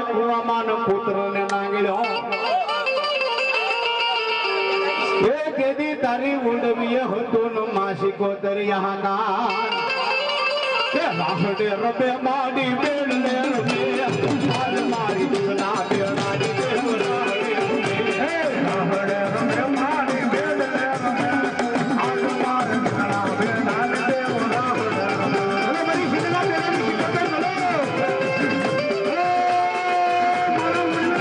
એક કુવામાં પુત્રને નાંગળ્યો એ કેદી તારી ઉડવીએ હતું માસિકો દરિયાના કે રાહડે રબે માડી બેડલે રબે આજ મારી દુના બેડાડી બેવરાડી હે રાહડે રબે માડી બેડલે રબે આજ મારી દુના બેડાડી બેવરાડી અરે મારી શિકલા બેડાડી શિકલા બોલો મારો મુન્ના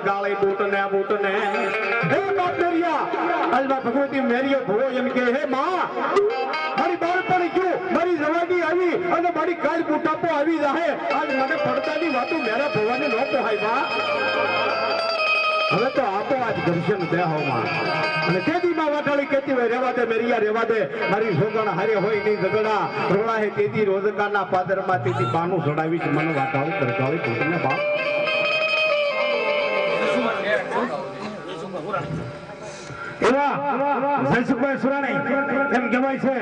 ચલાવી સુમતને બોલો ભગવતી મેરીઓ ભૂવો એમ કે હે માં મારી બાળપણ ગયું મારી જવાની આવી અને મારી કાલ બુટાપો આવી જાહે આજ મને પડતાની વાતો મેરા ભવાની ન પોહાય બા હવે તો આપો આજ દર્શન દેહો માં અને કેદી માં વાટાળી કેતી હોય રેવા દે મેરિયા રેવા દે મારી સોગણ હારે હોય નહીં ઝઘડા રોળા હે તેદી રોજગારના પાદરમાં તેદી બાનું ચડાવી છે મને વાટાળી કરગાવી પોતને બાપ જયસુખભાઈ સુરાણી એમ કહેવાય છે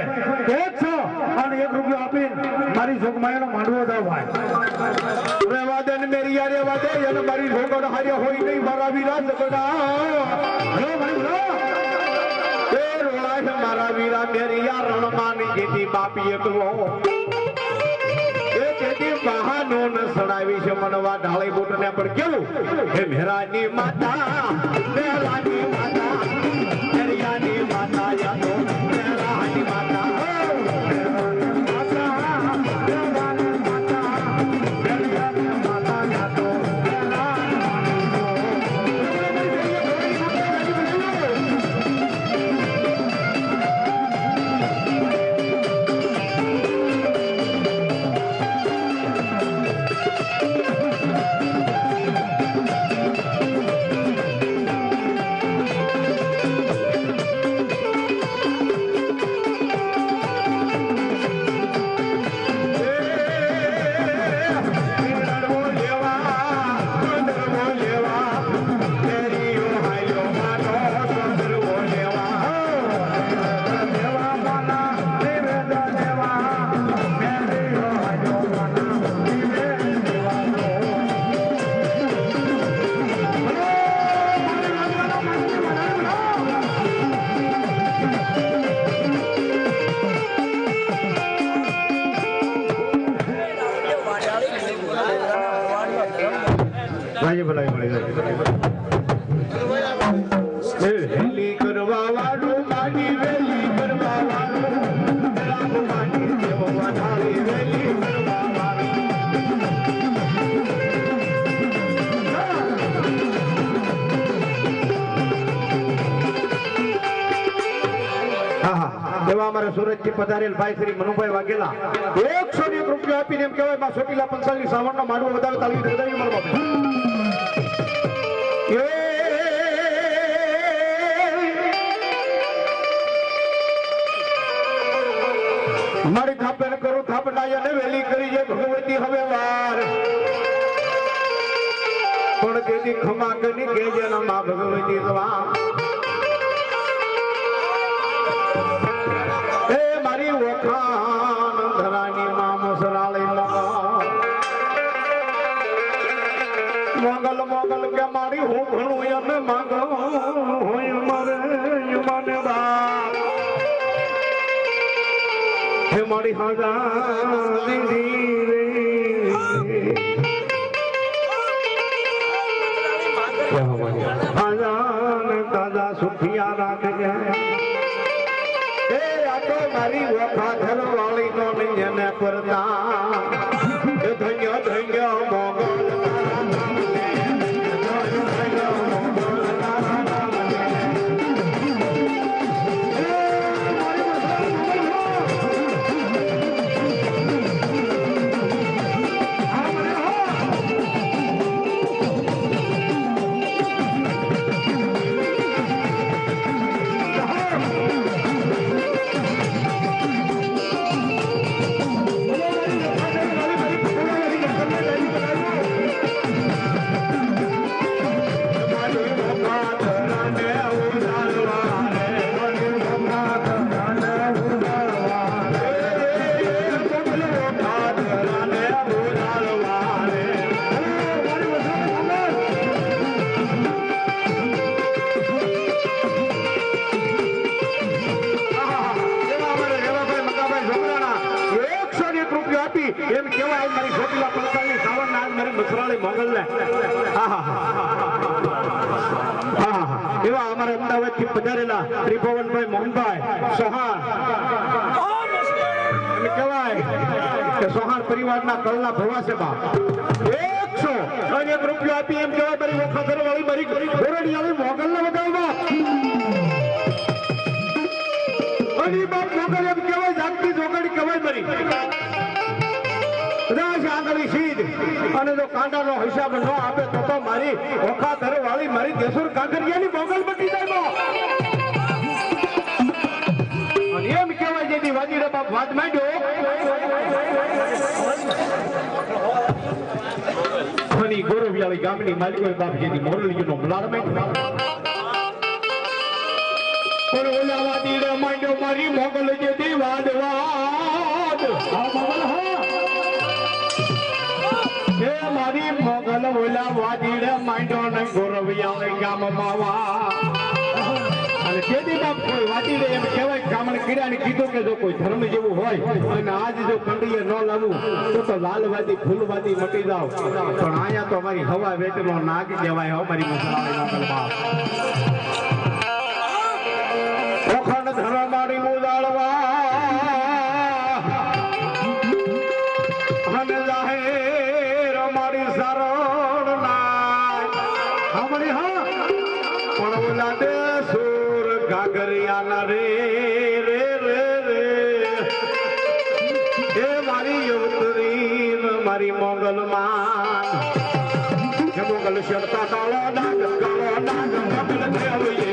કે 101 રૂપિયો આપીને મારી જોગમાયાનો માંડવો દો ભાઈ રેવા દે ને મેરી યાર રેવા દે એને મારી જોગણ હાર્યો હોય નહીં મારા વીરા ઝઘડા હલો ભાઈ બોલો એ રોળા છે મારા વીરા મેરી યાર રણમાની જેથી બાપી એકલો એ જેથી બહાનો ન સડાવી છે મનવા ઢાળી બુટને પણ કેવું હે મેરાની માતા મેરાની માતા મેરિયાની માતા યાદો મેરાની માતા વેલી કરવા વાળું અમારે સુરત થી પધારેલ ભાઈ શ્રી મનુભાઈ વાઘેલા 101 રૂપિયા આપીને એમ કહેવાય માં ચોટીલા પંચાલની સાવણનો માંડવો વધારે તાળી વધારી મારો બાપ મારી થાપે કરું થાપનાય ને વેલી કરી જે ભગવતી હવે વાર પણ તેથી ખમા કરી કેજે માં ભગવતી સ્વા એ મારી વખાણ ધરાની માં મસરાળી મોગલ મોગલ કે મારી હું ઘણું એને માંગો હોય મારે યુમાને બાપ હે મારી હાજા દીદી રે હાજા દાદા સુખિયા રાખજે એ આ તો મારી વખા ઘર વાળી નો ને પરતા એ ધન્ય ધન્ય મોગલ એમ કેવાય મારી ચોટીલા પંચાલની સાવણ નાગ મારી મસરાળી મોગલ ને એવા અમારા અમદાવાદ થી પધારેલા ત્રિભુવનભાઈ મોહનભાઈ સોહાણ એમ કેવાય કે સોહાણ પરિવારના કળના ભવાસેમાં 101 રૂપિયા આપી એમ કેવાય મારી વખત વાળી મારી ગોરડિયાળી મોગલ ને વધાવવા અલી બાપ મોગલ એમ કેવાય જાગતી જોગડી કહેવાય મારી અને જો કાંડાનો હિસાબ ન આપે તો મારી વખાધર વાળી મારી દેસુર કાંકરિયાની મોગલ બની જાય અને એમ કહેવાય જેથી વાજી રે બાપ વાત માંડ્યો ખની ગોરવિયાળી ગામની માલિકો બાપ જેથી મોરલીનો મલાડ માંડ્યો પણ ઓલા વાજી રે માંડ્યો મારી મોગલ જેથી વાદવાદ મોગલ હે મારી મોગલ ઓલા વાદીડે માંડ્યો ને ગોરવિયા ગામમાં અને તેથી બાપ કોઈ વાદીડે એમ કહેવાય ગામણ કીડાને કીધું કે જો કોઈ ધર્મ જેવું હોય અને આજ જો કંડીએ ન લાવું તો લાલવાદી ફૂલવાદી મટી જાવ પણ અહીંયા તો અમારી હવા વેચનો નાગ કહેવાય હો મારી મસરાળી મોગલમાં ઓખંડ ધર્મ મારી ઉજાળવા અને જાહેર મારી શરણ ના હમણી હા પણ ઓલા દે સુર ગાગરિયા રે રે રે રે એ મારી યુવતરી મારી મોગલ માં મોગલ શરતા કાળો નાગ મોગલ દેવયે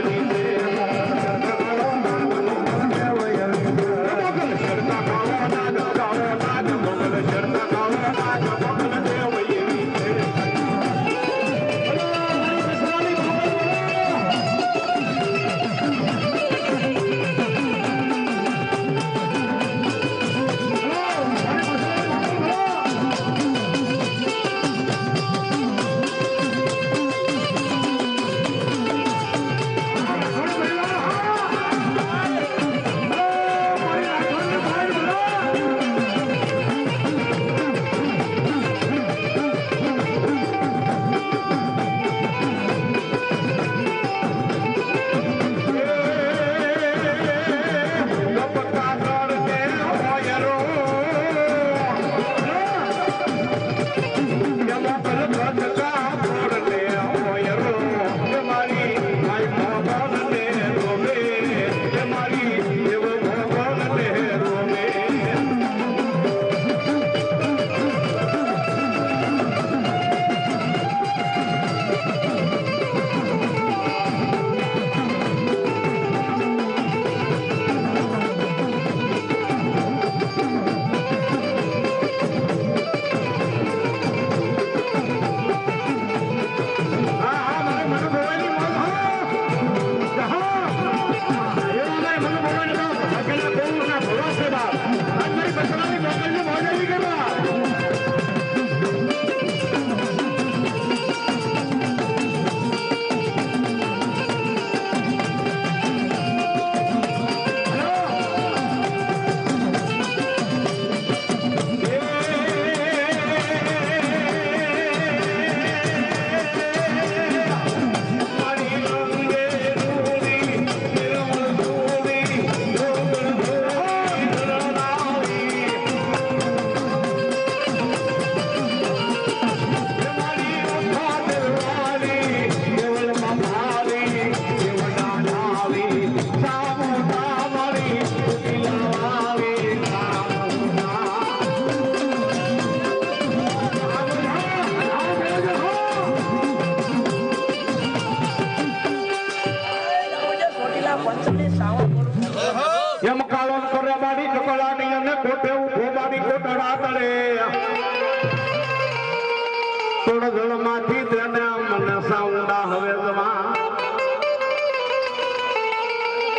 થોડો જળમાંથી તેને મને સાઉન્ડા હવે જવા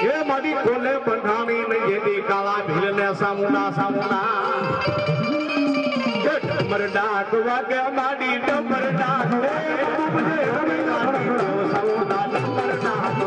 એ મારી કોલે બંધાણી ને જેની કાળા ભીલ ને સામુના સામુના ડમર ડાક વાગે મારી ડમર ડાક સામુના ડમર ડાક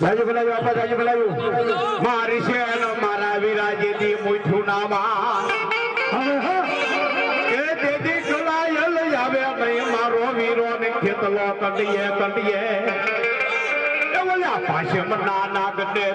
જાજુ બોલાવ્યું આપા જાજુ બોલાવ્યું મારી શેલ મારા વિરાજેથી મુઠું નામાં હવે એ દેદી ખલાય ખેતલો કંડીએ કંડીએ એ ઓલા પાસે નાના ગડે